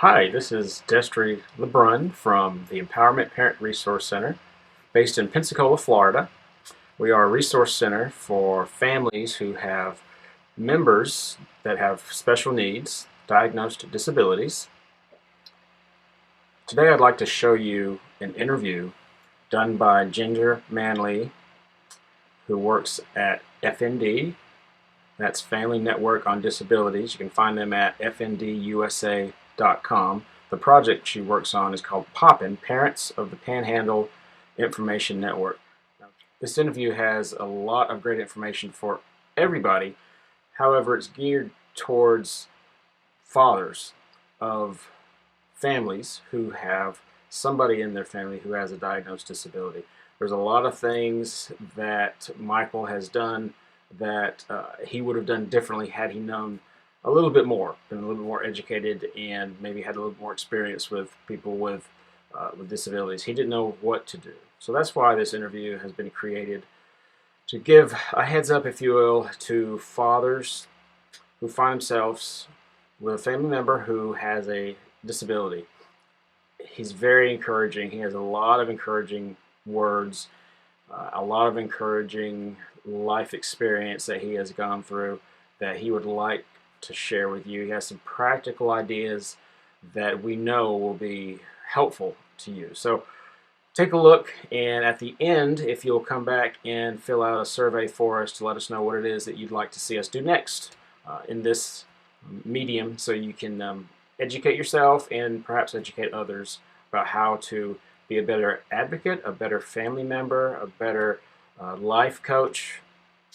Hi, this is Destry LeBrun from the Empowerment Parent Resource Center based in Pensacola, Florida. We are a resource center for families who have members that have special needs, diagnosed disabilities. Today I'd like to show you an interview done by Ginger Manley, who works at FND. That's Family Network on Disabilities. You can find them at fndusa.com. The project she works on is called POPIN, Parents of the Panhandle Information Network. Now, this interview has a lot of great information for everybody. However, it's geared towards fathers of families who have somebody in their family who has a diagnosed disability. There's a lot of things that Michael has done that he would have done differently had he known a little bit more, been a little bit more educated, and maybe had a little more experience with people with disabilities. He didn't know what to do. So that's why this interview has been created to give a heads up, if you will, to fathers who find themselves with a family member who has a disability. He's very encouraging. He has a lot of encouraging words, a lot of encouraging life experience that he has gone through that he would like to share with you. He has some practical ideas that we know will be helpful to you. So take a look, and at the end, if you'll come back and fill out a survey for us to let us know what it is that you'd like to see us do next in this medium, so you can educate yourself and perhaps educate others about how to be a better advocate, a better family member, a better life coach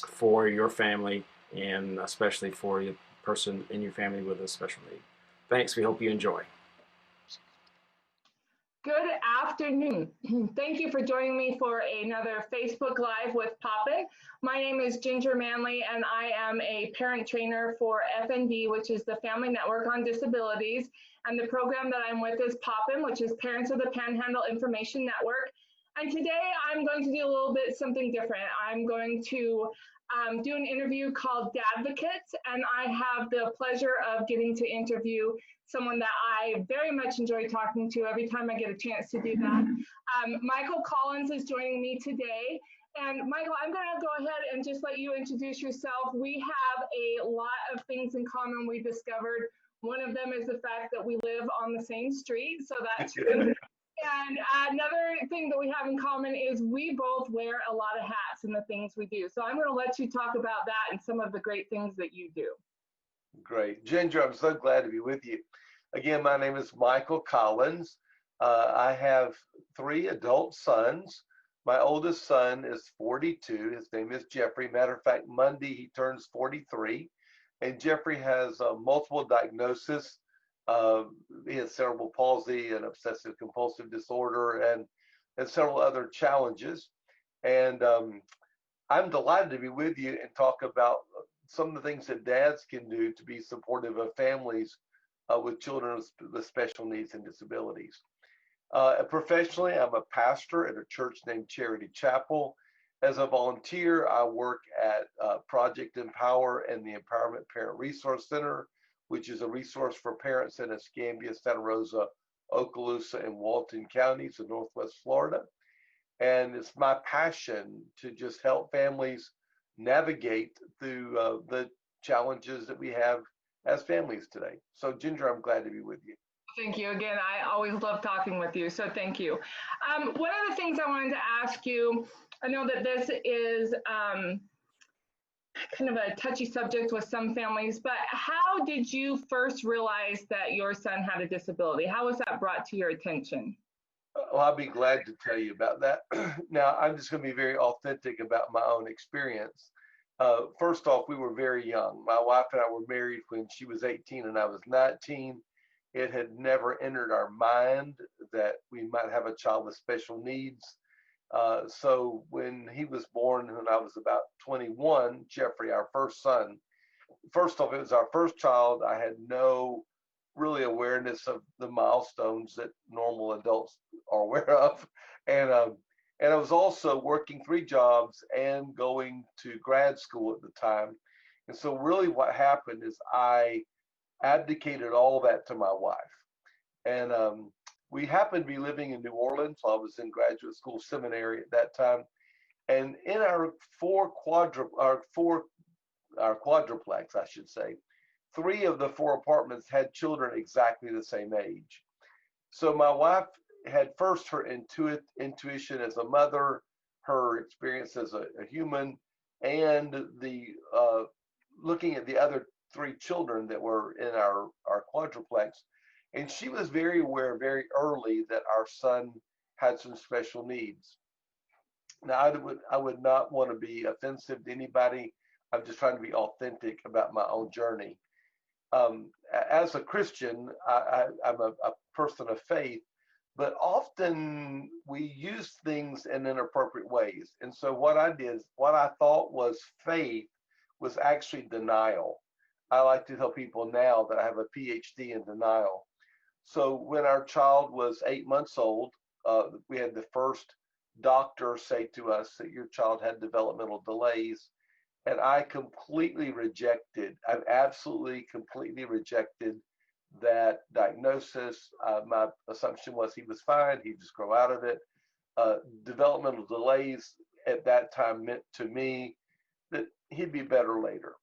for your family, and especially for the person in your family with a special need. Thanks. We hope you enjoy. Good afternoon. Thank you for joining me for another Facebook Live with Poppin. My name is Ginger Manley, and I am a parent trainer for FND, which is the Family Network on Disabilities. And the program that I'm with is Poppin, which is Parents of the Panhandle Information Network. And today I'm going to do a little bit something different. I'm going to do an interview called Dadvocate, and I have the pleasure of getting to interview someone that I very much enjoy talking to every time I get a chance to do that. Michael Collins is joining me today. And Michael, I'm going to go ahead and just let you introduce yourself. We have a lot of things in common we discovered. One of them is the fact that we live on the same street, so that's good. And another thing that we have in common is we both wear a lot of hats in the things we do. So I'm going to let you talk about that and some of the great things that you do. Great. Ginger, I'm so glad to be with you. Again, my name is Michael Collins. I have 3 adult sons. My oldest son is 42. His name is Jeffrey. Matter of fact, Monday he turns 43. And Jeffrey has multiple diagnoses. He has cerebral palsy and obsessive compulsive disorder and several other challenges. And I'm delighted to be with you and talk about some of the things that dads can do to be supportive of families with children with special needs and disabilities. Professionally, I'm a pastor at a church named Charity Chapel. As a volunteer, I work at Project Empower and the Empowerment Parent Resource Center, which is a resource for parents in Escambia, Santa Rosa, Okaloosa, and Walton counties in Northwest Florida. And it's my passion to just help families navigate through the challenges that we have as families today. So Ginger, I'm glad to be with you. Thank you. Again, I always love talking with you, so thank you. One of the things I wanted to ask you, I know that this is kind of a touchy subject with some families, but how did you first realize that your son had a disability? How was that brought to your attention? Well, I'll be glad to tell you about that. Now, I'm just going to be very authentic about my own experience. First off, we were very young. My wife and I were married when she was 18 and I was 19. It had never entered our mind that we might have a child with special needs. So when he was born, when I was about 21, Jeffrey, our first son, first off, it was our first child. I had no really awareness of the milestones that normal adults are aware of. And I was also working 3 jobs and going to grad school at the time. And so really what happened is I abdicated all of that to my wife. And we happened to be living in New Orleans. So I was in graduate school seminary at that time. And in our quadruplex, I should say, 3 of the 4 apartments had children exactly the same age. So my wife had first her intuition as a mother, her experience as a human, and the looking at the other 3 children that were in our quadruplex. And she was very aware very early that our son had some special needs. Now, I would not want to be offensive to anybody. I'm just trying to be authentic about my own journey. As a Christian, I'm a person of faith, but often we use things in inappropriate ways. And so what I did, what I thought was faith was actually denial. I like to tell people now that I have a PhD in denial. So when our child was 8 months old, we had the first doctor say to us that your child had developmental delays. And I completely rejected, I've absolutely completely rejected that diagnosis. My assumption was he was fine, he'd just grow out of it. Developmental delays at that time meant to me that he'd be better later.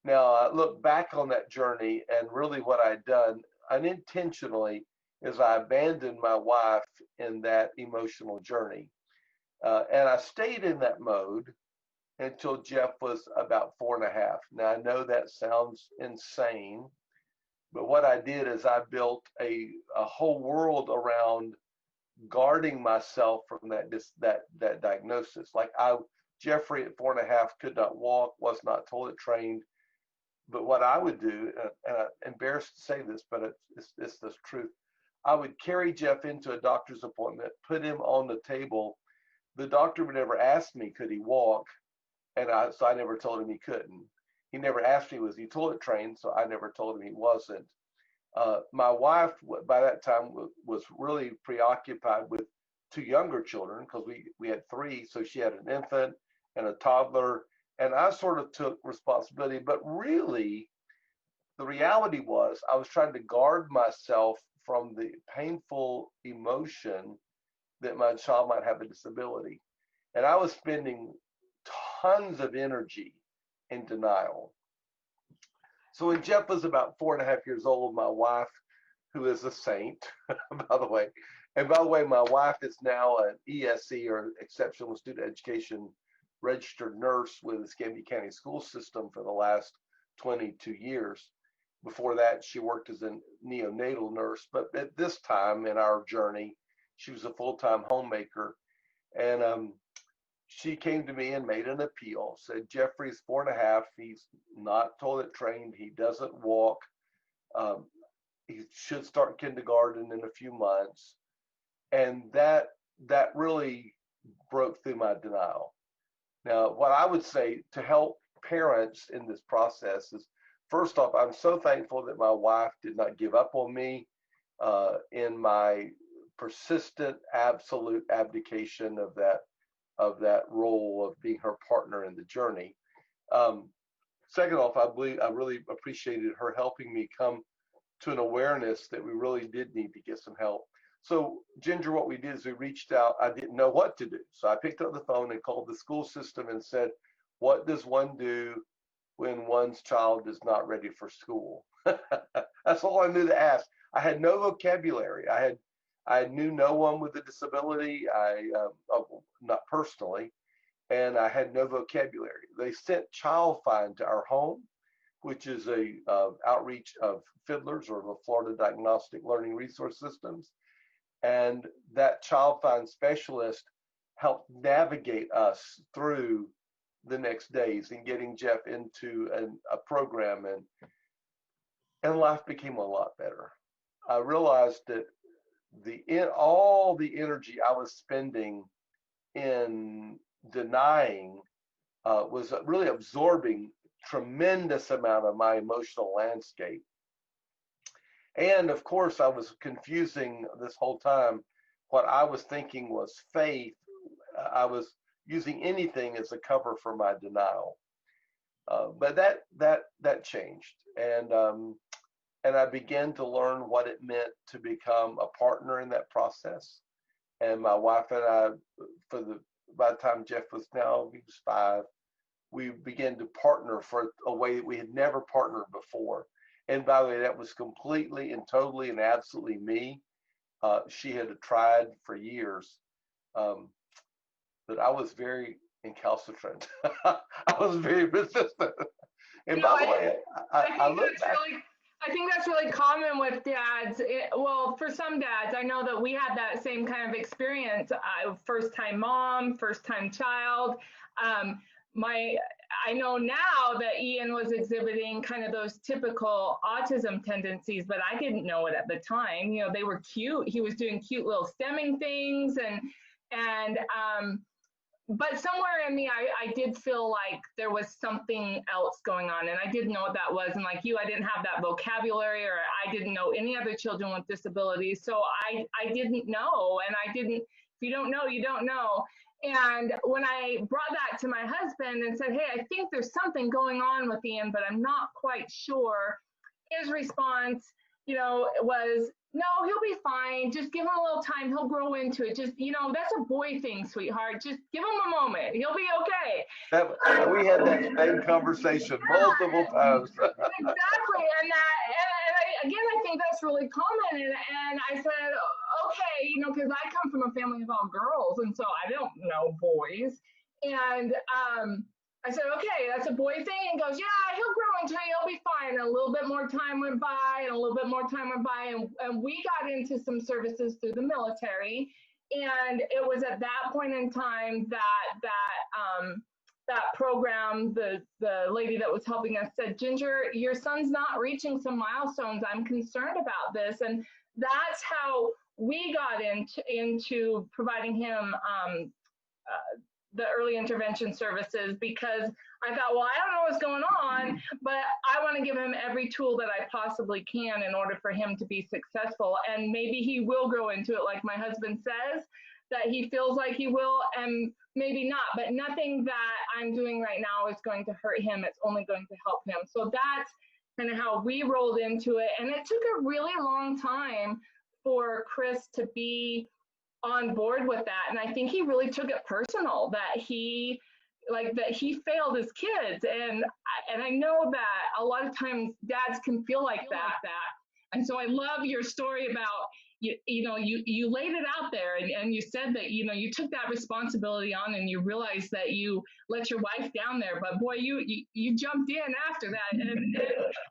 Now, I look back on that journey, and really what I'd done unintentionally is I abandoned my wife in that emotional journey. And I stayed in that mode until Jeff was about 4.5. Now, I know that sounds insane, but what I did is I built a whole world around guarding myself from that diagnosis. Like Jeffrey at 4.5 could not walk, was not toilet trained. But what I would do, and I'm embarrassed to say this, but it's the truth. I would carry Jeff into a doctor's appointment, put him on the table. The doctor would never ask me, could he walk? So I never told him he couldn't. He never asked me, was he toilet trained? So I never told him he wasn't. My wife, by that time, was really preoccupied with 2 younger children because we had 3. So she had an infant and a toddler. And I sort of took responsibility. But really, the reality was I was trying to guard myself from the painful emotion that my child might have a disability. And I was spending tons of energy in denial. So when Jeff was about 4.5 years old, my wife, who is a saint, by the way, and by the way, my wife is now an ESE or exceptional student education registered nurse with the Escambia County school system for the last 22 years. Before that, she worked as a neonatal nurse, but at this time in our journey, she was a full-time homemaker. And she came to me and made an appeal, said, Jeffrey's 4.5, he's not toilet trained, he doesn't walk, he should start kindergarten in a few months. And that really broke through my denial. Now, what I would say to help parents in this process is, first off, I'm so thankful that my wife did not give up on me in my persistent, absolute abdication of that role of being her partner in the journey. Second off, I really appreciated her helping me come to an awareness that we really did need to get some help. So Ginger, what we did is we reached out. I didn't know what to do. So I picked up the phone and called the school system and said, what does one do when one's child is not ready for school? That's all I knew to ask. I had no vocabulary. I knew no one with a disability, not personally, and I had no vocabulary. They sent Child Find to our home, which is a outreach of Fiddlers or the Florida Diagnostic Learning Resource Systems. And that Child Find specialist helped navigate us through the next days and getting Jeff into a program, and life became a lot better. I realized that all the energy I was spending in denying was really absorbing tremendous amount of my emotional landscape. And of course, I was confusing this whole time what I was thinking was faith. I was using anything as a cover for my denial. But that changed. And and I began to learn what it meant to become a partner in that process. And my wife and I, by the time Jeff was now, he was 5, we began to partner for a way that we had never partnered before. And by the way, that was completely and totally and absolutely me. She had tried for years, but I was very incalcitrant. I was very resistant. And by the way, I look back. I think that's really common with dads. Well, for some dads, I know that we had that same kind of experience. First time mom, first time child. I know now that Ian was exhibiting kind of those typical autism tendencies, but I didn't know it at the time. You know, they were cute. He was doing cute little stemming things, and but somewhere in me, I did feel like there was something else going on, and I didn't know what that was. And like you, I didn't have that vocabulary, or I didn't know any other children with disabilities. So I didn't know, and I didn't, if you don't know, you don't know. And when I brought that to my husband and said, hey, I think there's something going on with Ian, but I'm not quite sure, his response, you know, was, no, he'll be fine. Just give him a little time. He'll grow into it. Just, you know, that's a boy thing, sweetheart. Just give him a moment. He'll be okay. We had that same conversation multiple times. Exactly. And I think that's really common. And I said, okay, you know, because I come from a family of all girls, and so I don't know boys. And I said, okay, that's a boy thing. And he goes, yeah, he'll grow into it. He'll be fine. And a little bit more time went by, and a little bit more time went by. And we got into some services through the military. And it was at that point in time that program, the lady that was helping us said, Ginger, your son's not reaching some milestones. I'm concerned about this. And that's how we got into providing him the early intervention services, because I thought, well, I don't know what's going on, but I want to give him every tool that I possibly can in order for him to be successful. And maybe he will grow into it, like my husband says, that he feels like he will, and maybe not, but nothing that I'm doing right now is going to hurt him. It's only going to help him. So that's kind of how we rolled into it. And it took a really long time for Chris to be on board with that. And I think he really took it personal that he failed his kids. And I know that a lot of times dads can feel like that. And so I love your story about, you laid it out there, and you said that, you took that responsibility on, and you realized that you let your wife down there, but boy, you jumped in after that. And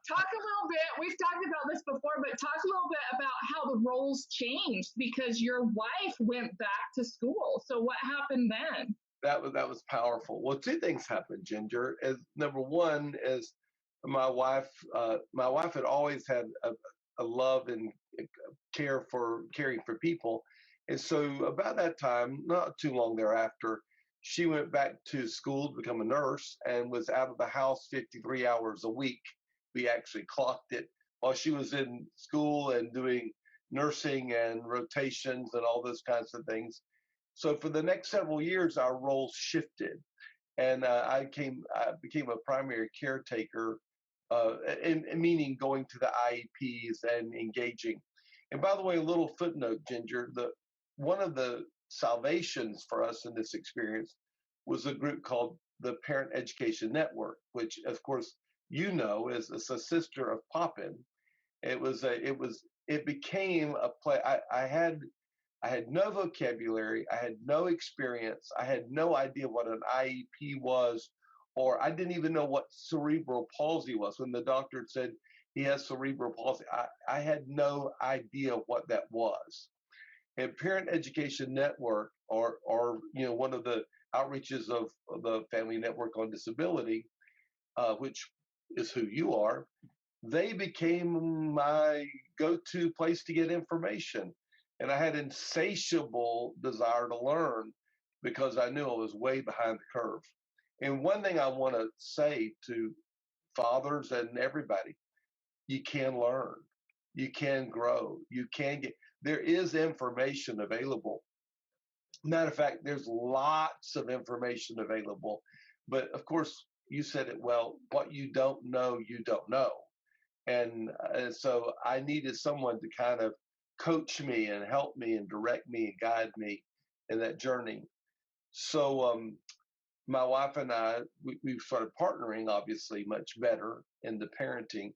talk a little bit, we've talked about this before, but talk a little bit about how the roles changed, because your wife went back to school. So what happened then? That was powerful. Well, 2 things happened, Ginger. Number one is my wife had always had a love and caring for people. And so about that time, not too long thereafter, she went back to school to become a nurse and was out of the house 53 hours a week. We actually clocked it while she was in school and doing nursing and rotations and all those kinds of things. So for the next several years, our roles shifted, and I became a primary caretaker, meaning going to the IEPs and engaging. And by the way, a little footnote, Ginger, one of the salvations for us in this experience was a group called the Parent Education Network, which, of course, is a sister of POPIN. It became a play. I had no vocabulary. I had no experience. I had no idea what an IEP was, or I didn't even know what cerebral palsy was. When the doctor said he has cerebral palsy, I had no idea what that was. And Parent Education Network, or one of the outreaches of the Family Network on Disability, which is who you are, they became my go-to place to get information. And I had insatiable desire to learn, because I knew I was way behind the curve. And one thing I want to say to fathers and everybody, you can learn, you can grow, there is information available. Matter of fact, there's lots of information available. But of course, you said it well, what you don't know, you don't know. And so I needed someone to kind of coach me and help me and direct me and guide me in that journey. So my wife and I, we started partnering, obviously, much better in the parenting.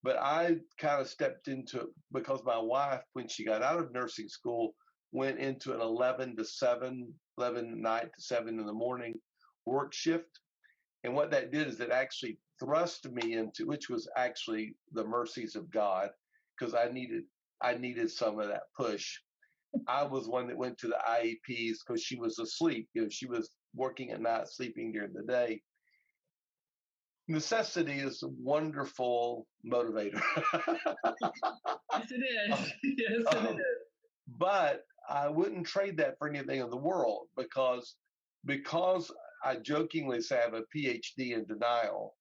But I kind of stepped into it because my wife, when she got out of nursing school, went into an 11 to 7, 11 at night to 7 in the morning work shift. And what that did is it actually thrust me into, which was actually the mercies of God, because I needed some of that push. I was one that went to the IEPs because she was asleep. She was working at night, sleeping during the day. Necessity is a wonderful motivator. Yes, it is. Yes, it is. But I wouldn't trade that for anything in the world because I jokingly say I have a PhD in denial,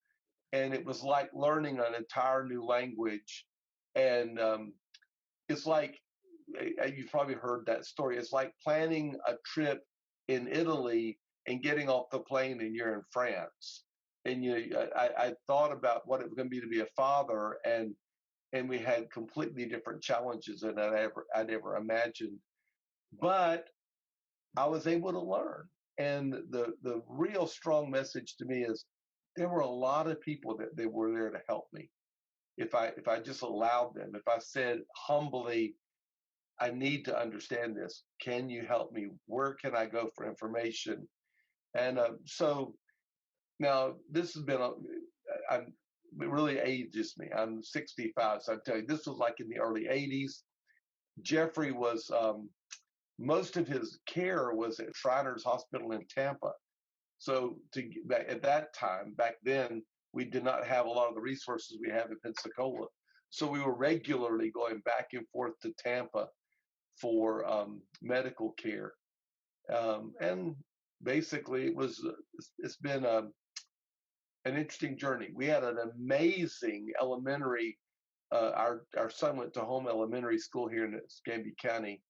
and it was like learning an entire new language. And it's like you've probably heard that story. It's like planning a trip in Italy and getting off the plane and you're in France. And I thought about what it was going to be to be a father, and we had completely different challenges than I'd ever imagined. But I was able to learn. And the real strong message to me is there were a lot of people that they were there to help me. If I just allowed them, if I said humbly, I need to understand this. Can you help me? Where can I go for information? And so now this has been, it really ages me. I'm 65, so I tell you, this was like in the early 80s. Jeffrey was, most of his care was at Shriners Hospital in Tampa. So at that time, back then, we did not have a lot of the resources we have in Pensacola. So we were regularly going back and forth to Tampa for medical care. And basically, it's been an interesting journey. We had an amazing elementary. Our son went to home elementary school here in Escambia County,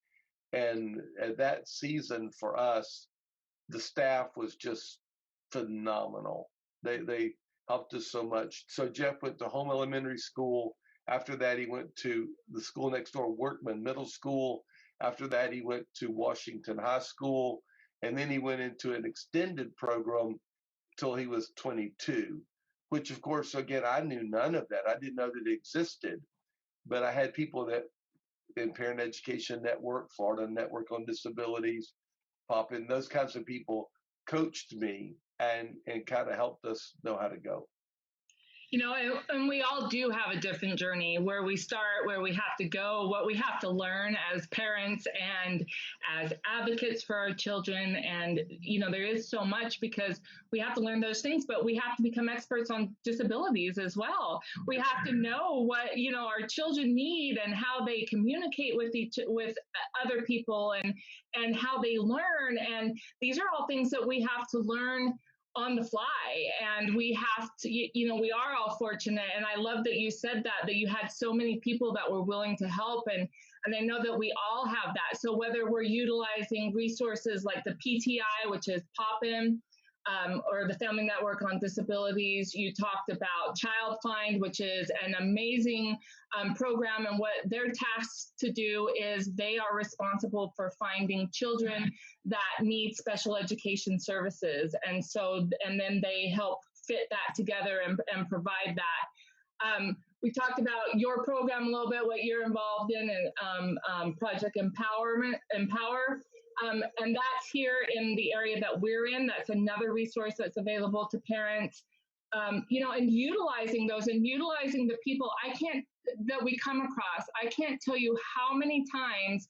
and at that season for us, the staff was just phenomenal. They helped us so much. So Jeff went to home elementary school. After that, he went to the school next door, Workman Middle School. After that, he went to Washington High School, and then he went into an extended program till he was 22, which of course, again, I knew none of that. I didn't know that it existed, but I had people that in Parent Education Network, Florida Network on Disabilities, POPIN, those kinds of people coached me and kind of helped us know how to go. You know, and we all do have a different journey where we start, where we have to go, what we have to learn as parents and as advocates for our children. And, you know, there is so much because we have to learn those things, but we have to become experts on disabilities as well. We have to know what, you know, our children need and how they communicate with other people and how they learn. And these are all things that we have to learn on the fly, and we have to, you know, we are all fortunate, and I love that you said that you had so many people that were willing to help, and I know that we all have that. So whether we're utilizing resources like the PTI, which is POPIN, or the Family Network on Disabilities. You talked about Child Find, which is an amazing program, and what they're tasked to do is they are responsible for finding children that need special education services, and then they help fit that together and provide that. We talked about your program a little bit, what you're involved in, and Project Empower. And that's here in the area that we're in. That's another resource that's available to parents. You know, and utilizing those and utilizing the people that we come across. I can't tell you how many times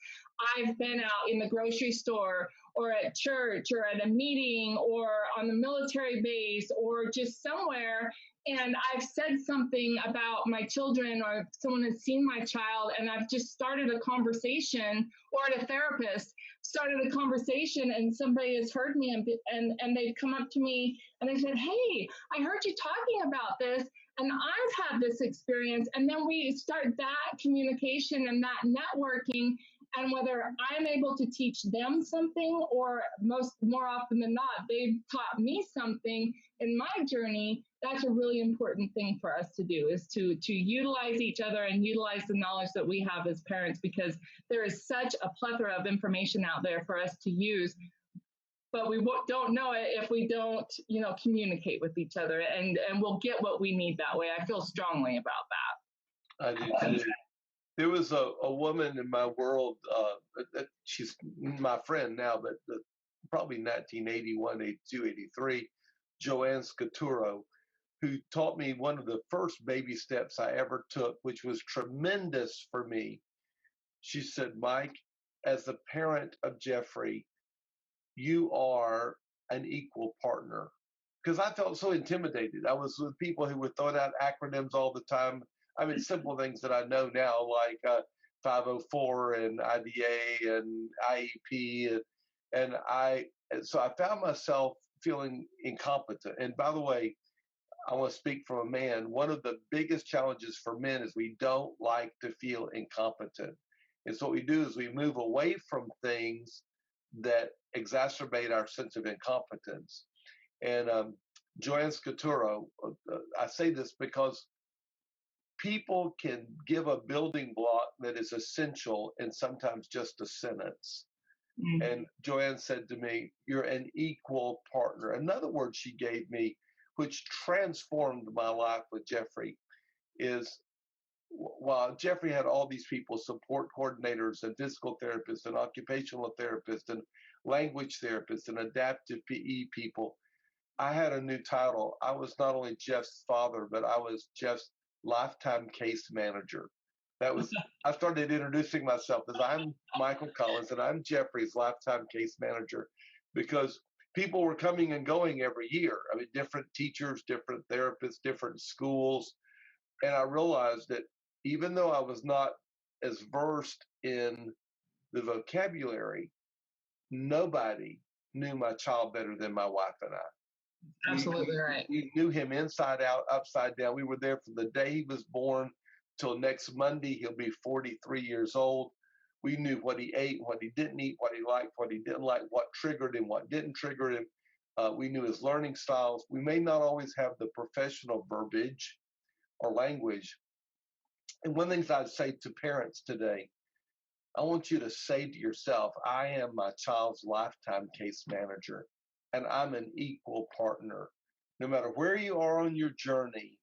I've been out in the grocery store or at church or at a meeting or on the military base or just somewhere, and I've said something about my children or someone has seen my child, and I've just started a conversation, or at a therapist started a conversation, and somebody has heard me and they've come up to me and they said, "Hey, I heard you talking about this, and I've had this experience." And then we start that communication and that networking, and whether I'm able to teach them something or more often than not, they've taught me something in my journey, that's a really important thing for us to do, is to utilize each other and utilize the knowledge that we have as parents, because there is such a plethora of information out there for us to use, but we don't know it if we don't, communicate with each other, and we'll get what we need that way. I feel strongly about that. I do too. There was a woman in my world, she's my friend now, but probably 1981, 82, 83, Joanne Scaturo, who taught me one of the first baby steps I ever took, which was tremendous for me. She said, Mike, as the parent of Jeffrey, you are an equal partner. Because I felt so intimidated. I was with people who would throw out acronyms all the time. I mean, simple things that I know now, like 504 and IDA and IEP. So I found myself feeling incompetent. And by the way, I want to speak from a man. One of the biggest challenges for men is we don't like to feel incompetent. And so what we do is we move away from things that exacerbate our sense of incompetence. And Joanne Scaturo, I say this because people can give a building block that is essential in sometimes just a sentence. Mm-hmm. And Joanne said to me, you're an equal partner. Another word she gave me, which transformed my life with Jeffrey, is while Jeffrey had all these people, support coordinators and physical therapists and occupational therapists and language therapists and adaptive PE people, I had a new title. I was not only Jeff's father, but I was Jeff's lifetime case manager. I started introducing myself as I'm Michael Collins and I'm Jeffrey's lifetime case manager, because people were coming and going every year. I mean, different teachers, different therapists, different schools. And I realized that even though I was not as versed in the vocabulary, nobody knew my child better than my wife and I. Absolutely right. We knew him inside out, upside down. We were there from the day he was born till next Monday. He'll be 43 years old. We knew what he ate, what he didn't eat, what he liked, what he didn't like, what triggered him, what didn't trigger him. We knew his learning styles. We may not always have the professional verbiage or language. And one of the things I'd say to parents today, I want you to say to yourself, I am my child's lifetime case manager, and I'm an equal partner. No matter where you are on your journey,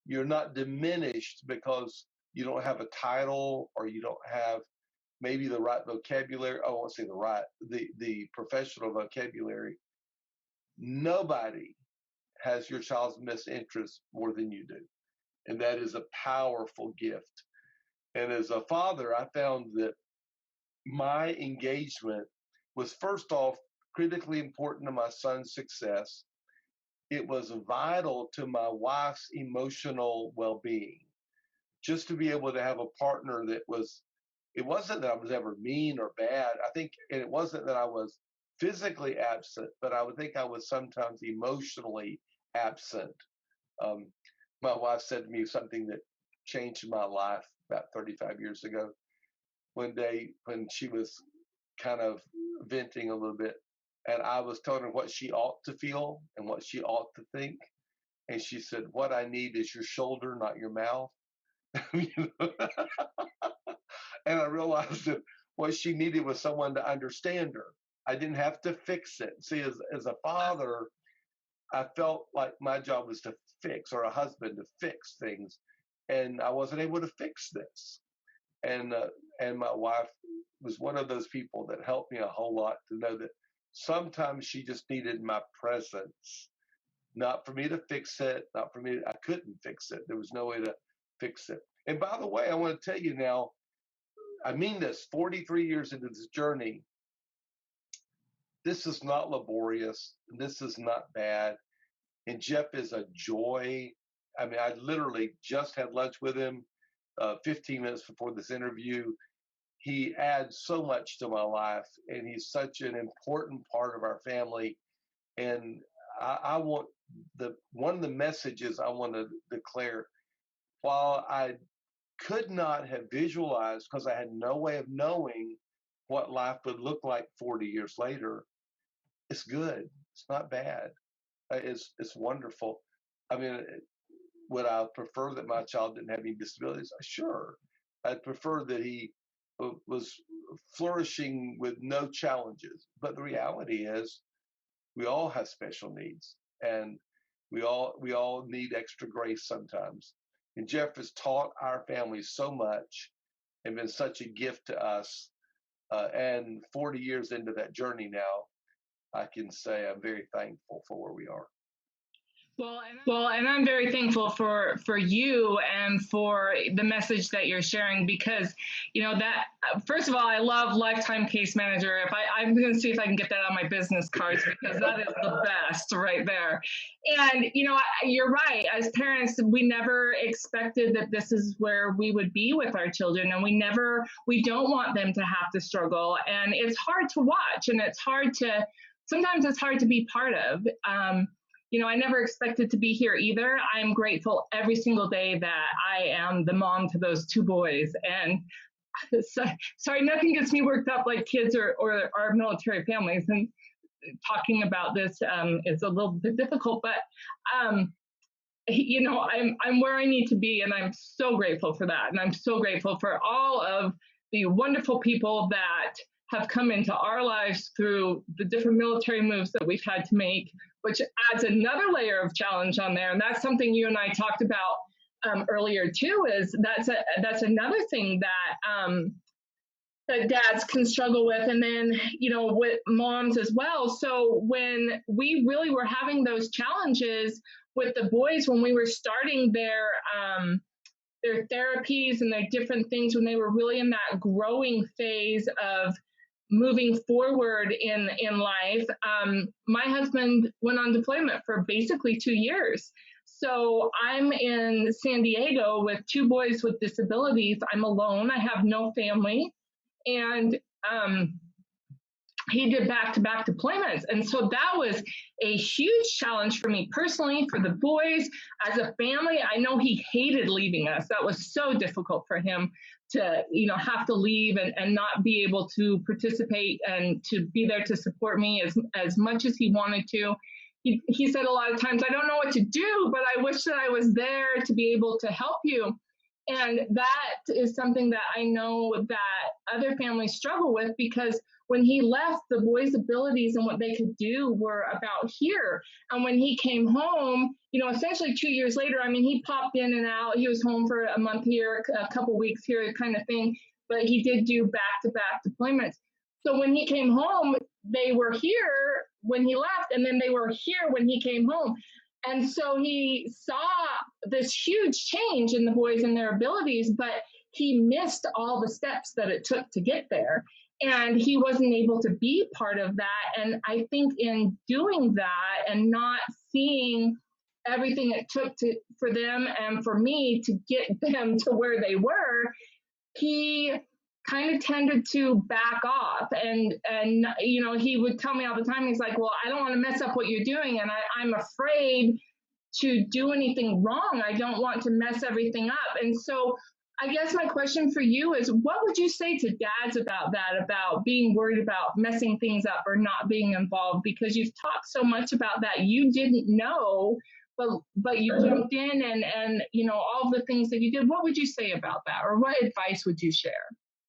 you're not diminished because you don't have a title or you don't have maybe the right vocabulary. I won't say the professional vocabulary. Nobody has your child's best interest more than you do. And that is a powerful gift. And as a father, I found that my engagement was, first off, critically important to my son's success. It was vital to my wife's emotional well-being. Just to be able to have a partner that it wasn't that I was ever mean or bad. And it wasn't that I was physically absent, but I would think I was sometimes emotionally absent. My wife said to me something that changed my life about 35 years ago. One day when she was kind of venting a little bit, and I was telling her what she ought to feel and what she ought to think. And she said, what I need is your shoulder, not your mouth. And I realized that what she needed was someone to understand her. I didn't have to fix it. See, as a father, I felt like my job was to fix, or a husband to fix things. And I wasn't able to fix this. And my wife was one of those people that helped me a whole lot to know that sometimes she just needed my presence, not for me to fix it, I couldn't fix it. There was no way to fix it. And by the way, I want to tell you now, I mean this, 43 years into this journey, this is not laborious. This is not bad. And Jeff is a joy. I mean, I literally just had lunch with him 15 minutes before this interview. He adds so much to my life, and he's such an important part of our family. And I want one of the messages I want to declare, while I could not have visualized, because I had no way of knowing what life would look like 40 years later, it's good. It's not bad. It's wonderful. I mean, would I prefer that my child didn't have any disabilities? Sure. I'd prefer that he was flourishing with no challenges. But the reality is, we all have special needs, and we all need extra grace sometimes. And Jeff has taught our family so much and been such a gift to us. And 40 years into that journey now, I can say I'm very thankful for where we are. Well, and I'm very thankful for you and for the message that you're sharing, because, you know, that first of all, I love lifetime case manager. I'm going to see if I can get that on my business cards, because that is the best right there. And, you know, you're right. As parents, we never expected that this is where we would be with our children, and we don't want them to have to struggle. And it's hard to watch, and sometimes it's hard to be part of. You know, I never expected to be here either. I'm grateful every single day that I am the mom to those two boys. And sorry, nothing gets me worked up like kids or our military families. And talking about this is a little bit difficult, but you know, I'm where I need to be, and I'm so grateful for that. And I'm so grateful for all of the wonderful people that have come into our lives through the different military moves that we've had to make, which adds another layer of challenge on there. And that's something you and I talked about earlier too, is that's another thing that that dads can struggle with, and then, you know, with moms as well. So when we really were having those challenges with the boys, when we were starting their therapies and their different things, when they were really in that growing phase of moving forward in life, my husband went on deployment for basically 2 years. So I'm in San Diego with two boys with disabilities. I'm alone. I have no family. And he did back-to-back deployments. And so that was a huge challenge for me personally, for the boys, as a family. I know he hated leaving us. That was so difficult for him to, you know, have to leave and not be able to participate and to be there to support me as much as he wanted to. He said a lot of times, I don't know what to do, but I wish that I was there to be able to help you. And that is something that I know that other families struggle with, because when he left, the boys' abilities and what they could do were about here. And when he came home, you know, essentially 2 years later, I mean, he popped in and out. He was home for a month here, a couple weeks here, kind of thing. But he did do back-to-back deployments. So when he came home, they were here when he left, and then they were here when he came home. And so he saw this huge change in the boys and their abilities, but he missed all the steps that it took to get there. And he wasn't able to be part of that. And I think in doing that and not seeing everything it took for them and for me to get them to where they were, he kind of tended to back off. And you know, he would tell me all the time, he's like, well, I don't want to mess up what you're doing. And I'm afraid to do anything wrong. I don't want to mess everything up. And so I guess my question for you is, what would you say to dads about that, about being worried about messing things up or not being involved? Because you've talked so much about that you didn't know, but you jumped in and you know, all the things that you did. What would you say about that, or what advice would you share?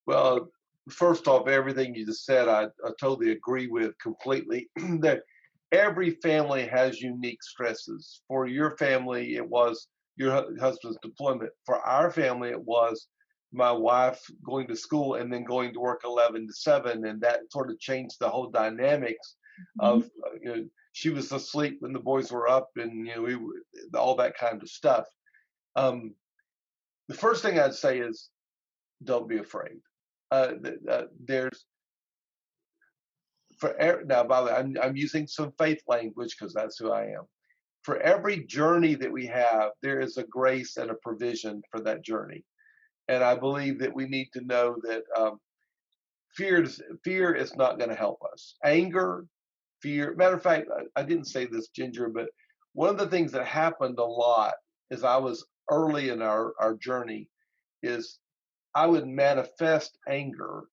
Well, first off, everything you just said, I totally agree with completely. That every family has unique stresses. For your family, it was your husband's deployment. For our family, it was my wife going to school and then going to work 11 to 7, and that sort of changed the whole dynamics of, you know, she was asleep when the boys were up, and, you know, we were, all that kind of stuff. The first thing I'd say is, don't be afraid. There's now, by the way, I'm using some faith language because that's who I am. For every journey that we have, there is a grace and a provision for that journey. And I believe that we need to know that fear is not going to help us. Anger, fear. Matter of fact, I didn't say this, Ginger, but one of the things that happened a lot as I was early in our journey is I would manifest anger,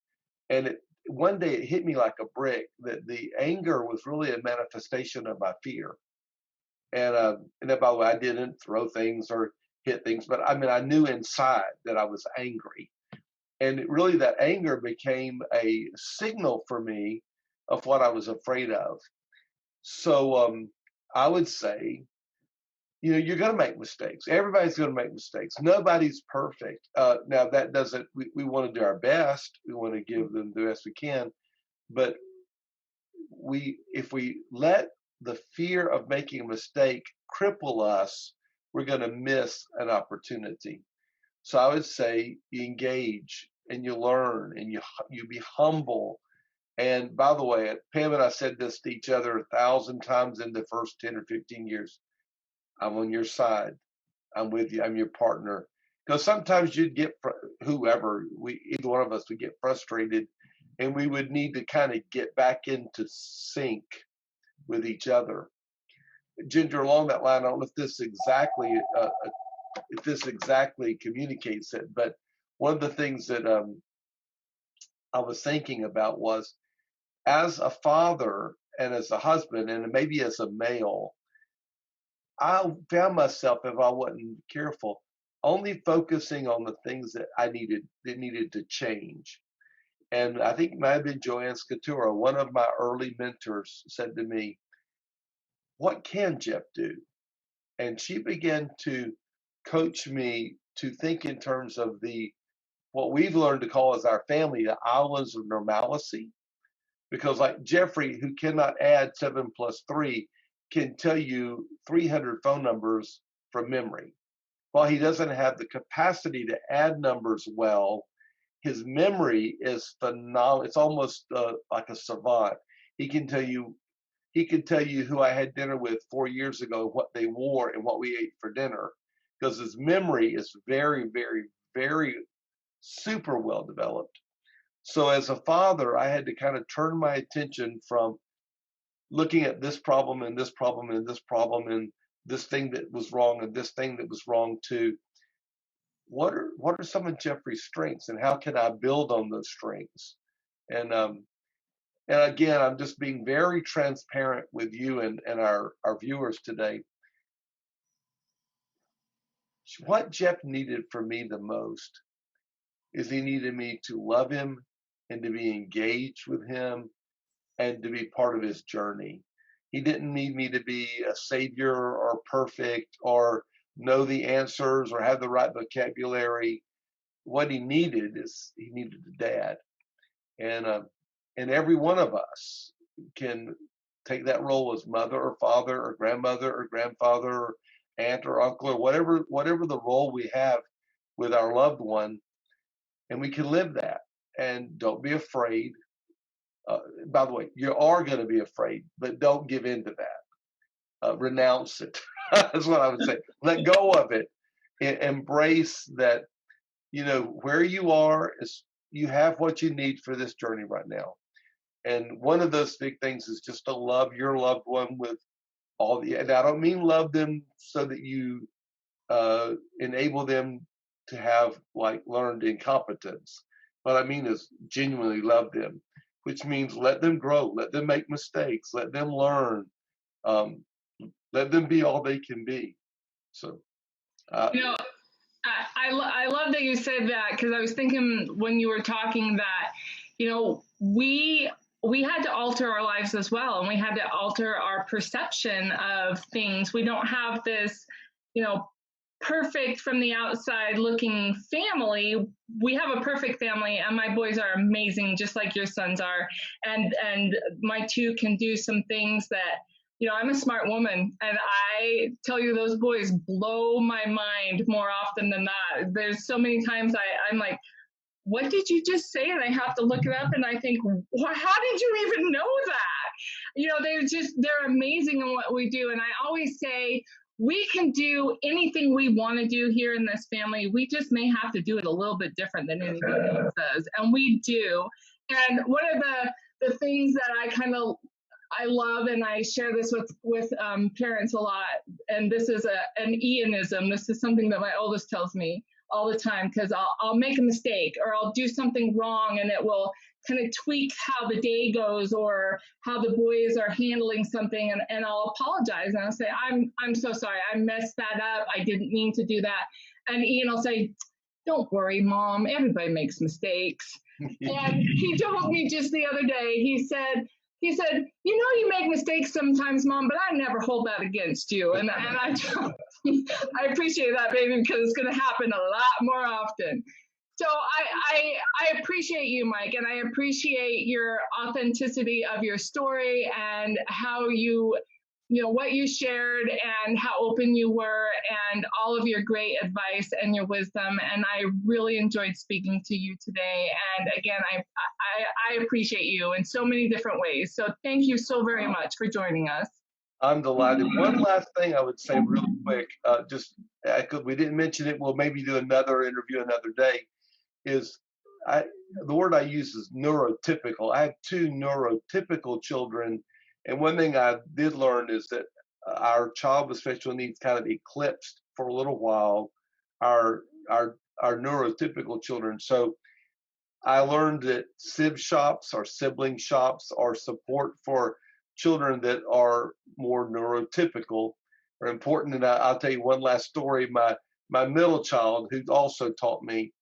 and one day it hit me like a brick that the anger was really a manifestation of my fear. And then, by the way, I didn't throw things or hit things, but I mean, I knew inside that I was angry. And really, that anger became a signal for me of what I was afraid of. So I would say, you're going to make mistakes. Everybody's going to make mistakes. Nobody's perfect. Now, that doesn't, we want to do our best. We want to give them the best we can. But if we let the fear of making a mistake cripple us, we're going to miss an opportunity. So I would say you engage and you learn and you be humble. And by the way, Pam and I said this to each other 1,000 times in the first 10 or 15 years. I'm on your side. I'm with you. I'm your partner. Because sometimes you'd get either one of us would get frustrated, and we would need to kind of get back into sync with each other. Ginger, along that line, I don't know if this exactly communicates it, but one of the things that I was thinking about was, as a father and as a husband and maybe as a male, I found myself, if I wasn't careful, only focusing on the things that needed to change. And I think it might have been Joanne Scatura, one of my early mentors, said to me, "What can Jeff do?" And she began to coach me to think in terms of what we've learned to call as our family, the islands of normalcy. Because like Jeffrey, who cannot add 7 plus 3, can tell you 300 phone numbers from memory. While he doesn't have the capacity to add numbers well, his memory is phenomenal. It's almost like a savant. He can tell you who I had dinner with 4 years ago, what they wore, and what we ate for dinner, because his memory is very, very, very super well developed. So as a father, I had to kind of turn my attention from looking at this problem and this problem and this problem and this thing that was wrong and this thing that was wrong to what are some of Jeffrey's strengths and how can I build on those strengths? And again, I'm just being very transparent with you and our viewers today. What Jeff needed from me the most is he needed me to love him and to be engaged with him and to be part of his journey. He didn't need me to be a savior or perfect or know the answers or have the right vocabulary. What he needed a dad. And every one of us can take that role as mother or father or grandmother or grandfather or aunt or uncle or whatever the role we have with our loved one, and we can live that. And don't be afraid. By the way, you are going to be afraid, but don't give in to that. Renounce it. That's what I would say. Let go of it. Embrace that. Where you are is you have what you need for this journey right now. And one of those big things is just to love your loved one with and I don't mean love them so that you enable them to have learned incompetence. What I mean is genuinely love them, which means let them grow, let them make mistakes, let them learn, let them be all they can be. So, I love that you said that, because I was thinking when you were talking that, we had to alter our lives as well, and we had to alter our perception of things. We don't have this, perfect from the outside looking family. We have a perfect family, and my boys are amazing, just like your sons are. And my two can do some things that, I'm a smart woman, and I tell you, those boys blow my mind more often than not. There's so many times I'm like, what did you just say? And I have to look it up, and I think, well, how did you even know that? They're amazing in what we do. And I always say, we can do anything we want to do here in this family. We just may have to do it a little bit different than anybody else does. And we do. And one of the things that I love, and I share this with parents a lot, and this is an Ianism. This is something that my oldest tells me all the time because I'll make a mistake or I'll do something wrong, and it will kind of tweak how the day goes or how the boys are handling something, and I'll apologize and I'll say, I'm so sorry, I messed that up, I didn't mean to do that. And Ian will say, don't worry, Mom, everybody makes mistakes. And he told me just the other day, he said, you make mistakes sometimes, Mom, but I never hold that against you. And I appreciate that, baby, because it's going to happen a lot more often. So I appreciate you, Mike, and I appreciate your authenticity of your story and how what you shared and how open you were and all of your great advice and your wisdom. And I really enjoyed speaking to you today. And again, I appreciate you in so many different ways. So thank you so very much for joining us. I'm delighted. One last thing I would say real quick, we didn't mention it, we'll maybe do another interview another day, is the word I use is neurotypical. I have 2 neurotypical children. And one thing I did learn is that our child with special needs kind of eclipsed for a little while our neurotypical children. So I learned that sib shops or sibling shops or support for children that are more neurotypical are important. And I'll tell you one last story. My middle child, who also taught me,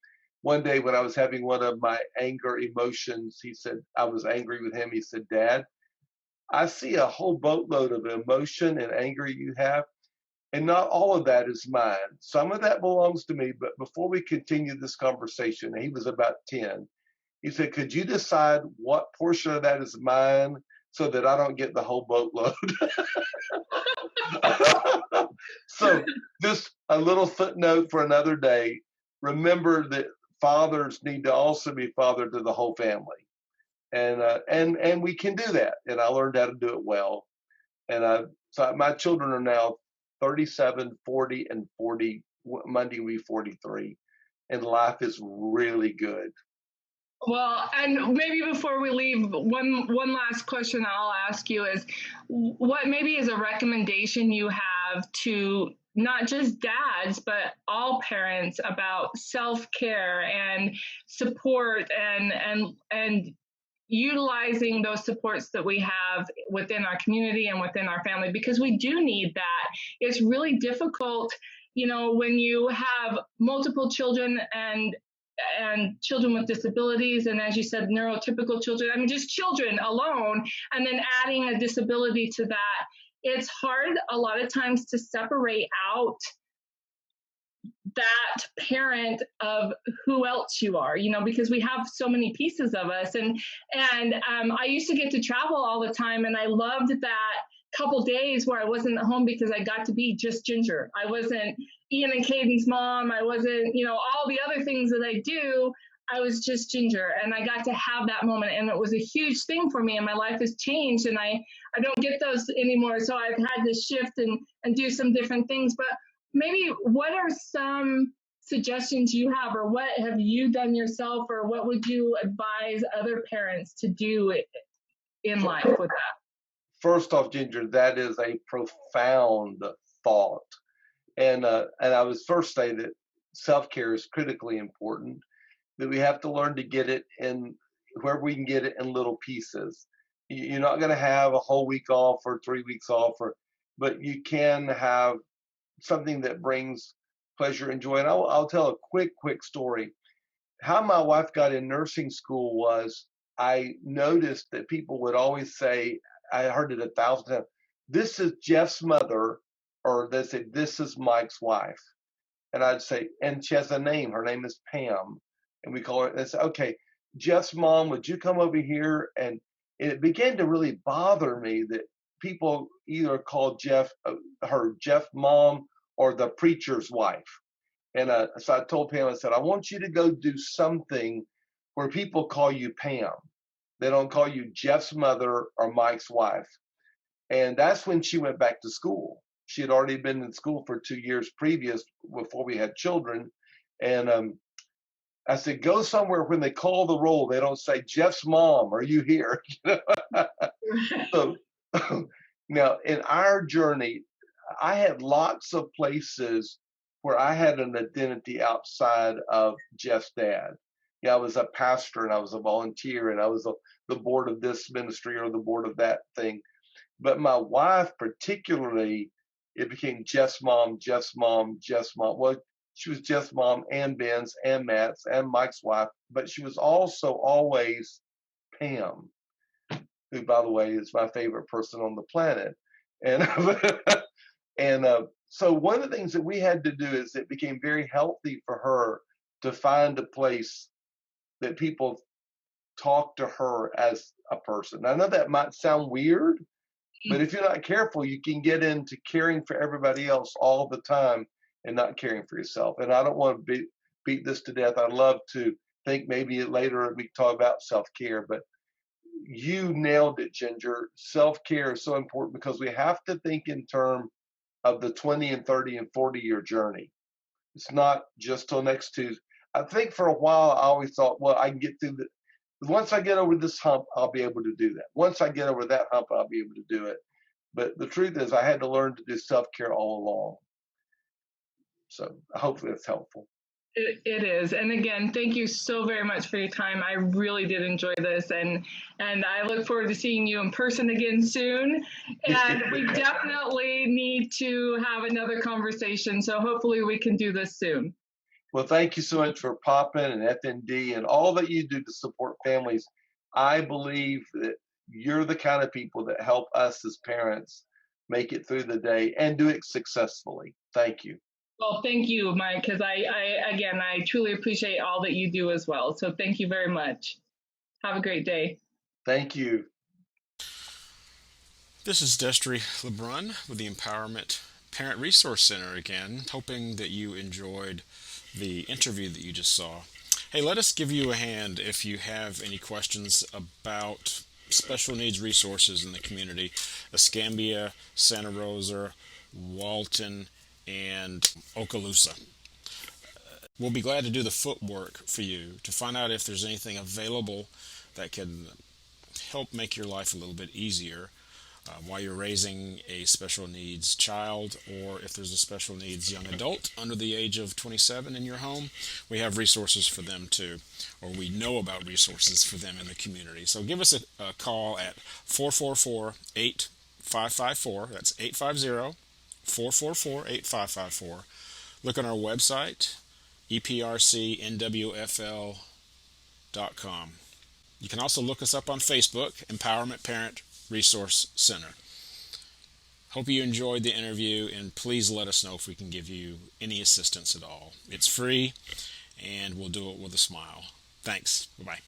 one day when I was having one of my anger emotions, he said, I was angry with him. He said, Dad, I see a whole boatload of emotion and anger you have, and not all of that is mine. Some of that belongs to me, but before we continue this conversation, he was about 10, he said, could you decide what portion of that is mine so that I don't get the whole boatload? So just a little footnote for another day. Remember that fathers need to also be father to the whole family. And we can do that. And I learned how to do it well. And so my children are now 37, 40, and 40. Monday will be 43. And life is really good. Well, and maybe before we leave, one last question I'll ask you is, what maybe is a recommendation you have to not just dads, but all parents about self-care and support and utilizing those supports that we have within our community and within our family, because we do need that. It's really difficult, when you have multiple children and children with disabilities, and as you said, neurotypical children, just children alone, and then adding a disability to that, it's hard a lot of times to separate out that parent of who else you are, because we have so many pieces of us. And I used to get to travel all the time, and I loved that couple days where I wasn't at home because I got to be just Ginger. I wasn't Ian and Caden's mom. I wasn't, all the other things that I do. I was just Ginger, and I got to have that moment, and it was a huge thing for me, and my life has changed, and I don't get those anymore. So I've had to shift and do some different things. But maybe what are some suggestions you have, or what have you done yourself, or what would you advise other parents to do in life with that? First off, Ginger, that is a profound thought. And I would first say that self-care is critically important, that we have to learn to get it in wherever we can get it in little pieces. You're not going to have a whole week off or 3 weeks off, but you can have something that brings pleasure and joy. And I'll tell a quick story. How my wife got in nursing school was, I noticed that people would always say, I heard it 1,000 times, this is Jeff's mother, or they say, this is Mike's wife. And I'd say, and she has a name, her name is Pam. And we call her, and say, okay, Jeff's mom, would you come over here? And it began to really bother me that people either called Jeff, her Jeff mom, or the preacher's wife. And so I told Pam, I said, I want you to go do something where people call you Pam. They don't call you Jeff's mother or Mike's wife. And that's when she went back to school. She had already been in school for 2 years previous before we had children. And I said, go somewhere when they call the roll, they don't say, Jeff's mom, are you here? So now in our journey, I had lots of places where I had an identity outside of just dad. Yeah, I was a pastor and I was a volunteer and I was the board of this ministry or the board of that thing. But my wife, particularly, it became just mom, just mom, just mom. Well, she was just mom and Ben's and Matt's and Mike's wife, but she was also always Pam, who, by the way, is my favorite person on the planet. And and so one of the things that we had to do is it became very healthy for her to find a place that people talk to her as a person. I know that might sound weird, but if you're not careful, you can get into caring for everybody else all the time and not caring for yourself. And I don't want to beat this to death. I'd love to think maybe later we talk about self-care, but you nailed it, Ginger. Self-care is so important because we have to think in terms of the 20 and 30 and 40-year journey. It's not just till next Tuesday. I think for a while I always thought, well, I can get through once I get over this hump, I'll be able to do that. Once I get over that hump, I'll be able to do it. But the truth is I had to learn to do self-care all along. So hopefully that's helpful. It is. And again, thank you so very much for your time. I really did enjoy this. And I look forward to seeing you in person again soon. And we definitely need to have another conversation. So hopefully we can do this soon. Well, thank you so much for POPIN and FND and all that you do to support families. I believe that you're the kind of people that help us as parents make it through the day and do it successfully. Thank you. Well, thank you, Mike, because I truly appreciate all that you do as well. So thank you very much. Have a great day. Thank you. This is Destry LeBrun with the Empowerment Parent Resource Center again, hoping that you enjoyed the interview that you just saw. Hey, let us give you a hand if you have any questions about special needs resources in the community. Escambia, Santa Rosa, Walton, and Okaloosa. We'll be glad to do the footwork for you to find out if there's anything available that can help make your life a little bit easier while you're raising a special needs child, or if there's a special needs young adult under the age of 27 in your home. We have resources for them too, or we know about resources for them in the community. So give us a call at 444-8554. That's 850-444-8554. Look on our website, eprcnwfl.com. You can also look us up on Facebook, Empowerment Parent Resource Center. Hope you enjoyed the interview, and please let us know if we can give you any assistance at all. It's free, and we'll do it with a smile. Thanks. Bye-bye.